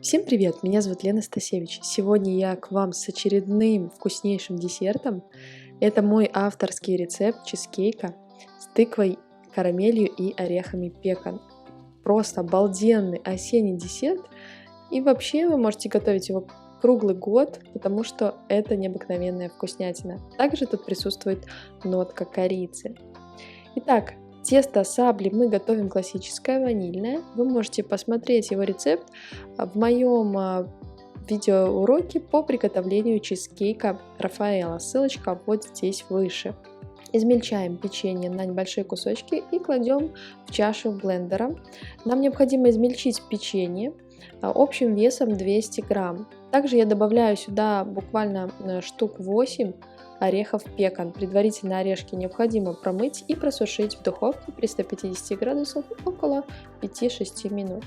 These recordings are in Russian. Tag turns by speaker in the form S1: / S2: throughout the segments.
S1: Всем привет! Меня зовут Лена Стасевич. Сегодня я к вам с очередным вкуснейшим десертом. Это мой авторский рецепт чизкейка с тыквой, карамелью и орехами пекан. Просто обалденный осенний десерт. И вообще вы можете готовить его круглый год, потому что это необыкновенная вкуснятина. Также тут присутствует нотка корицы. Итак, тесто сабли мы готовим классическое, ванильное. Вы можете посмотреть его рецепт в моем видеоуроке по приготовлению чизкейка Рафаэлло. Ссылочка вот здесь выше. Измельчаем печенье на небольшие кусочки и кладем в чашу блендера. Нам необходимо измельчить печенье общим весом 200 грамм. Также я добавляю сюда буквально штук 8 орехов пекан. Предварительно орешки необходимо промыть и просушить в духовке при 150 градусах около 5-6 минут.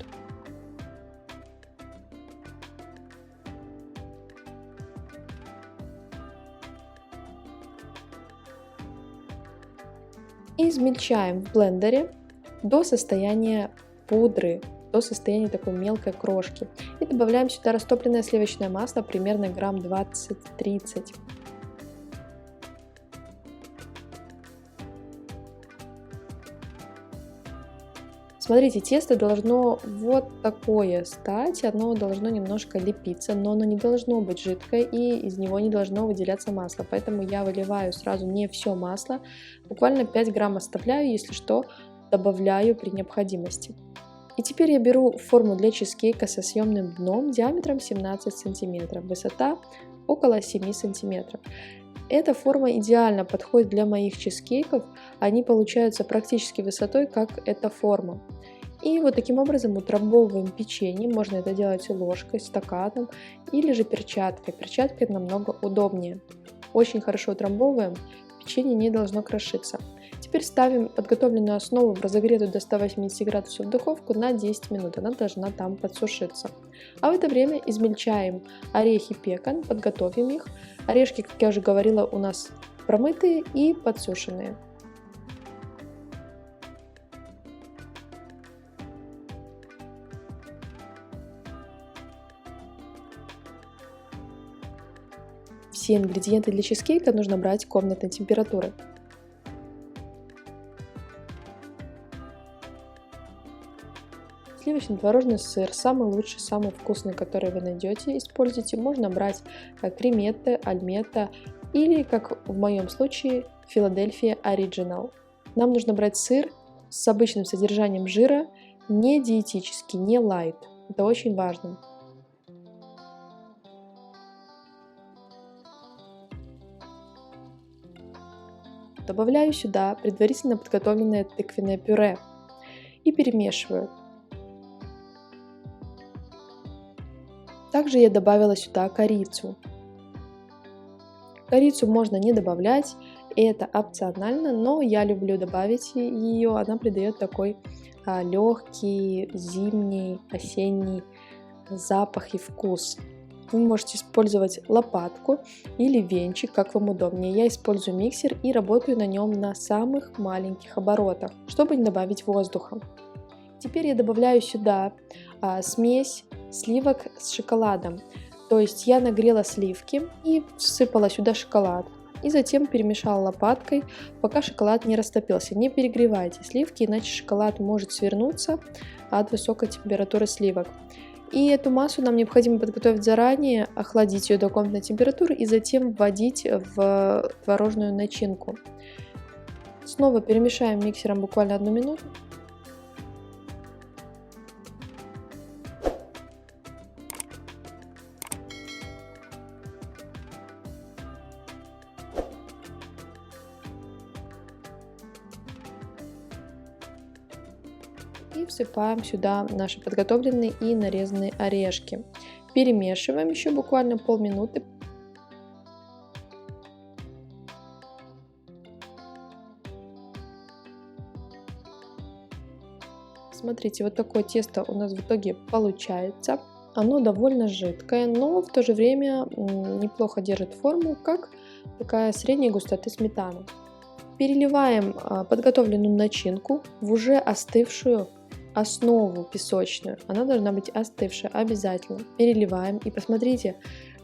S1: И измельчаем в блендере до состояния пудры, до состояния такой мелкой крошки. И добавляем сюда растопленное сливочное масло, примерно грамм 20-30. Смотрите, тесто должно вот такое стать, оно должно немножко лепиться, но оно не должно быть жидкое и из него не должно выделяться масло. Поэтому я выливаю сразу не все масло, буквально 5 грамм оставляю, если что, добавляю при необходимости. И теперь я беру форму для чизкейка со съемным дном диаметром 17 см, высота около 7 см. Эта форма идеально подходит для моих чизкейков, они получаются практически высотой, как эта форма. И вот таким образом утрамбовываем печенье, можно это делать ложкой, стаканом или же перчаткой. Перчаткой намного удобнее. Очень хорошо утрамбовываем, печенье не должно крошиться. Теперь ставим подготовленную основу в разогретую до 180 градусов духовку на 10 минут, она должна там подсушиться. А в это время измельчаем орехи пекан, подготовим их. Орешки, как я уже говорила, у нас промытые и подсушенные. Все ингредиенты для чизкейка нужно брать комнатной температуры. Сливочно-творожный сыр, самый лучший, самый вкусный, который вы найдете, используйте. Можно брать креметте, альметте или, как в моем случае, Филадельфия Original. Нам нужно брать сыр с обычным содержанием жира, не диетический, не лайт. Это очень важно. Добавляю сюда предварительно подготовленное тыквенное пюре и перемешиваю. Также я добавила сюда корицу. Корицу можно не добавлять, это опционально, но я люблю добавить ее, она придает такой легкий, зимний, осенний запах и вкус. Вы можете использовать лопатку или венчик, как вам удобнее. Я использую миксер и работаю на нем на самых маленьких оборотах, чтобы не добавить воздуха. Теперь я добавляю сюда смесь сливок с шоколадом. То есть я нагрела сливки и всыпала сюда шоколад. И затем перемешала лопаткой, пока шоколад не растопился. Не перегревайте сливки, иначе шоколад может свернуться от высокой температуры сливок. И эту массу нам необходимо подготовить заранее, охладить ее до комнатной температуры и затем вводить в творожную начинку. Снова перемешаем миксером буквально 1 минуту. И всыпаем сюда наши подготовленные и нарезанные орешки. Перемешиваем еще буквально полминуты. Смотрите, вот такое тесто у нас в итоге получается. Оно довольно жидкое, но в то же время неплохо держит форму, как такая средней густоты сметана. Переливаем подготовленную начинку в уже остывшую основу песочную, она должна быть остывшая обязательно. Переливаем и посмотрите,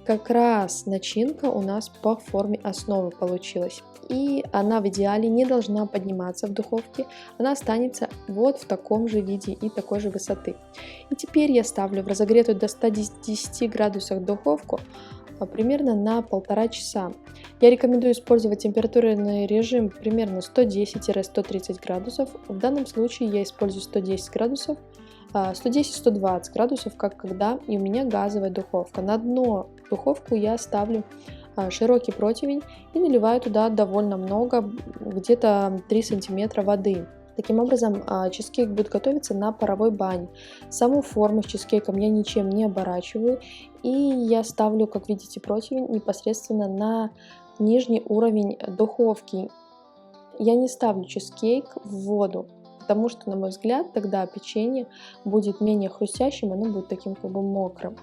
S1: как раз начинка у нас по форме основы получилась. И она в идеале не должна подниматься в духовке, она останется вот в таком же виде и такой же высоты. И теперь я ставлю в разогретую до 110 градусов духовку примерно на 1,5 часа. Я рекомендую использовать температурный режим примерно 110-130 градусов. В данном случае я использую 110 градусов, 110-120 градусов, как когда, и у меня газовая духовка. На дно духовку я ставлю широкий противень и наливаю туда довольно много, где-то 3 сантиметра воды. Таким образом, чизкейк будет готовиться на паровой бане. Саму форму с чизкейком я ничем не оборачиваю, и я ставлю, как видите, противень непосредственно на нижний уровень духовки. Я не ставлю чизкейк в воду, потому что, на мой взгляд, тогда печенье будет менее хрустящим, оно будет таким как бы мокрым.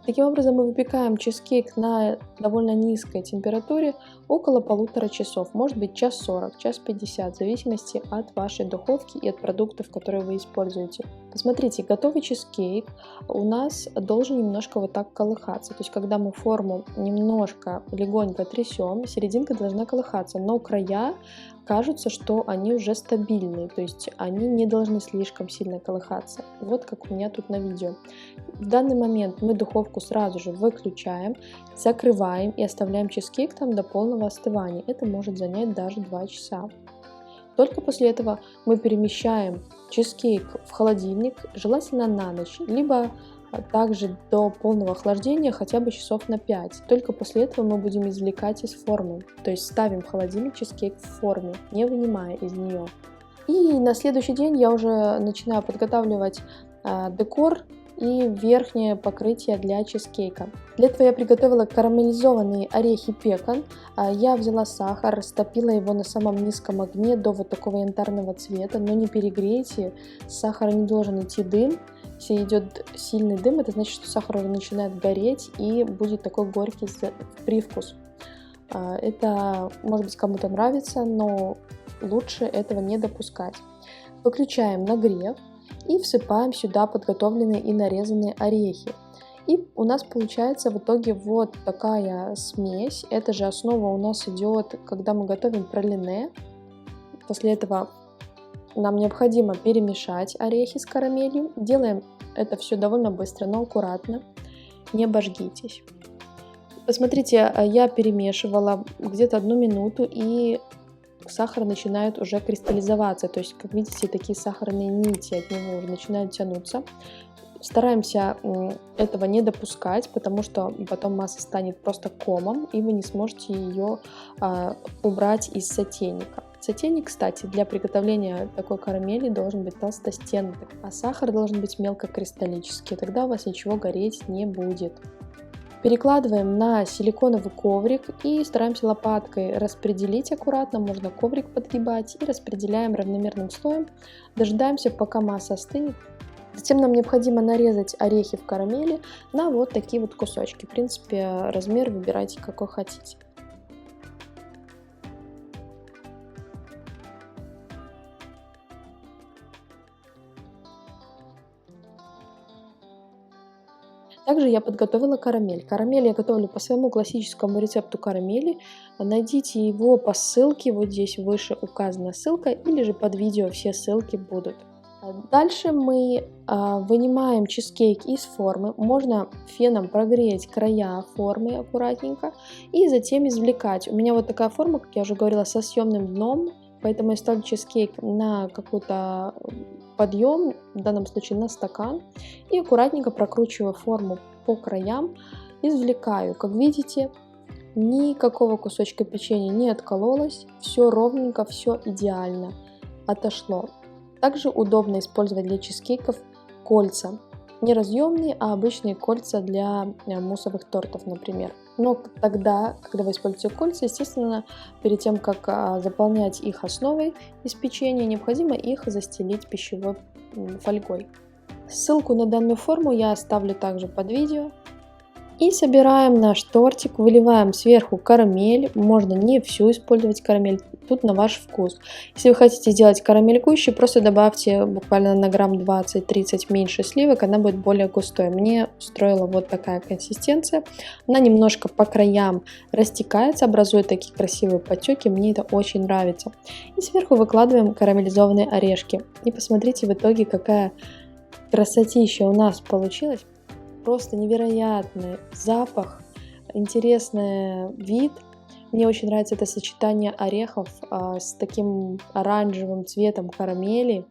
S1: Таким образом, мы выпекаем чизкейк на довольно низкой температуре около 1,5 часов, может быть час 40, час 50, в зависимости от вашей духовки и от продуктов, которые вы используете. Посмотрите, готовый чизкейк у нас должен немножко вот так колыхаться, то есть когда мы форму немножко легонько трясем, серединка должна колыхаться, но края кажутся, что они уже стабильные, то есть они не должны слишком сильно колыхаться, вот как у меня тут на видео. В данный момент мы духовку сразу же выключаем, закрываем и оставляем чизкейк там до полного остывания, это может занять даже 2 часа. Только после этого мы перемещаем чизкейк в холодильник, желательно на ночь, либо также до полного охлаждения хотя бы часов на 5. Только после этого мы будем извлекать из формы, то есть ставим в холодильник чизкейк в форме, не вынимая из нее. И на следующий день я уже начинаю подготавливать декор и верхнее покрытие для чизкейка. Для этого я приготовила карамелизованные орехи пекан. Я взяла сахар, растопила его на самом низком огне до вот такого янтарного цвета, но не перегрейте, с сахара не должен идти дым. Если идет сильный дым, это значит, что сахар уже начинает гореть и будет такой горький привкус. Это, может быть, кому-то нравится, но лучше этого не допускать. Выключаем нагрев и всыпаем сюда подготовленные и нарезанные орехи. И у нас получается в итоге вот такая смесь. Эта же основа у нас идет, когда мы готовим пралине. После этого нам необходимо перемешать орехи с карамелью. Делаем это все довольно быстро, но аккуратно. Не обожгитесь. Посмотрите, я перемешивала где-то 1 минуту, и сахар начинает уже кристаллизоваться. То есть, как видите, такие сахарные нити от него уже начинают тянуться. Стараемся этого не допускать, потому что потом масса станет просто комом, и вы не сможете ее убрать из сотейника. Сотейник, кстати, для приготовления такой карамели должен быть толстостенный, а сахар должен быть мелкокристаллический, тогда у вас ничего гореть не будет. Перекладываем на силиконовый коврик и стараемся лопаткой распределить аккуратно, можно коврик подгибать, и распределяем равномерным слоем. Дожидаемся, пока масса остынет. Затем нам необходимо нарезать орехи в карамели на вот такие вот кусочки. В принципе, размер выбирайте какой хотите. Также я подготовила карамель. Карамель я готовлю по своему классическому рецепту карамели. Найдите его по ссылке, вот здесь выше указана ссылка, или же под видео все ссылки будут. Дальше мы вынимаем чизкейк из формы. Можно феном прогреть края формы аккуратненько и затем извлекать. У меня вот такая форма, как я уже говорила, со съемным дном, поэтому я ставлю чизкейк на какой-то подъем, в данном случае на стакан, и аккуратненько прокручиваю форму по краям, извлекаю. Как видите, никакого кусочка печенья не откололось, все ровненько, все идеально отошло. Также удобно использовать для чизкейков кольца. Не разъемные, а обычные кольца для муссовых тортов, например. Но тогда, когда вы используете кольца, естественно, перед тем, как заполнять их основой из печенья, необходимо их застелить пищевой фольгой. Ссылку на данную форму я оставлю также под видео. И собираем наш тортик, выливаем сверху карамель. Можно не всю использовать карамель, тут на ваш вкус. Если вы хотите сделать карамель гуще, просто добавьте буквально на грамм 20-30 меньше сливок, она будет более густой. Мне устроила вот такая консистенция. Она немножко по краям растекается, образует такие красивые потеки, мне это очень нравится. И сверху выкладываем карамелизованные орешки. И посмотрите в итоге, какая красотища у нас получилась. Просто невероятный запах, интересный вид. Мне очень нравится это сочетание орехов с таким оранжевым цветом карамели,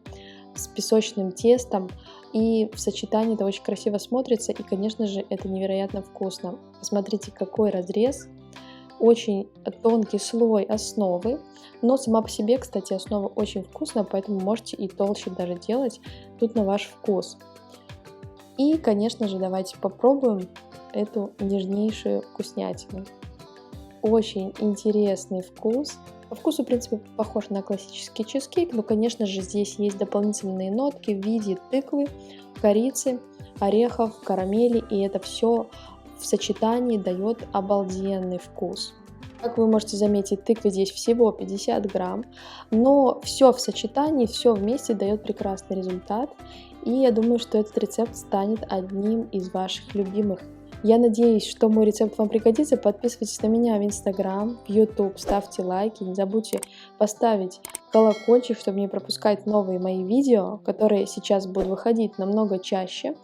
S1: с песочным тестом. И в сочетании это очень красиво смотрится. И, конечно же, это невероятно вкусно. Посмотрите, какой разрез. Очень тонкий слой основы. Но сама по себе, кстати, основа очень вкусная, поэтому можете и толще даже делать. Тут на ваш вкус. И, конечно же, давайте попробуем эту нежнейшую вкуснятину. Очень интересный вкус. По вкусу, в принципе, похож на классический чизкейк, но, конечно же, здесь есть дополнительные нотки в виде тыквы, корицы, орехов, карамели, и это все в сочетании дает обалденный вкус. Как вы можете заметить, тыквы здесь всего 50 грамм, но все в сочетании, все вместе дает прекрасный результат. И я думаю, что этот рецепт станет одним из ваших любимых. Я надеюсь, что мой рецепт вам пригодится. Подписывайтесь на меня в Instagram, в YouTube, ставьте лайки. Не забудьте поставить колокольчик, чтобы не пропускать новые мои видео, которые сейчас будут выходить намного чаще.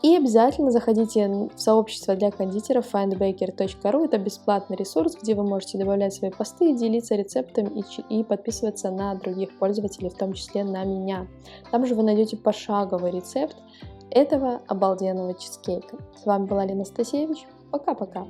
S1: И обязательно заходите в сообщество для кондитеров findbaker.ru. Это бесплатный ресурс, где вы можете добавлять свои посты, делиться рецептами и подписываться на других пользователей, в том числе на меня. Там же вы найдете пошаговый рецепт этого обалденного чизкейка. С вами была Лена Стасевич. Пока-пока!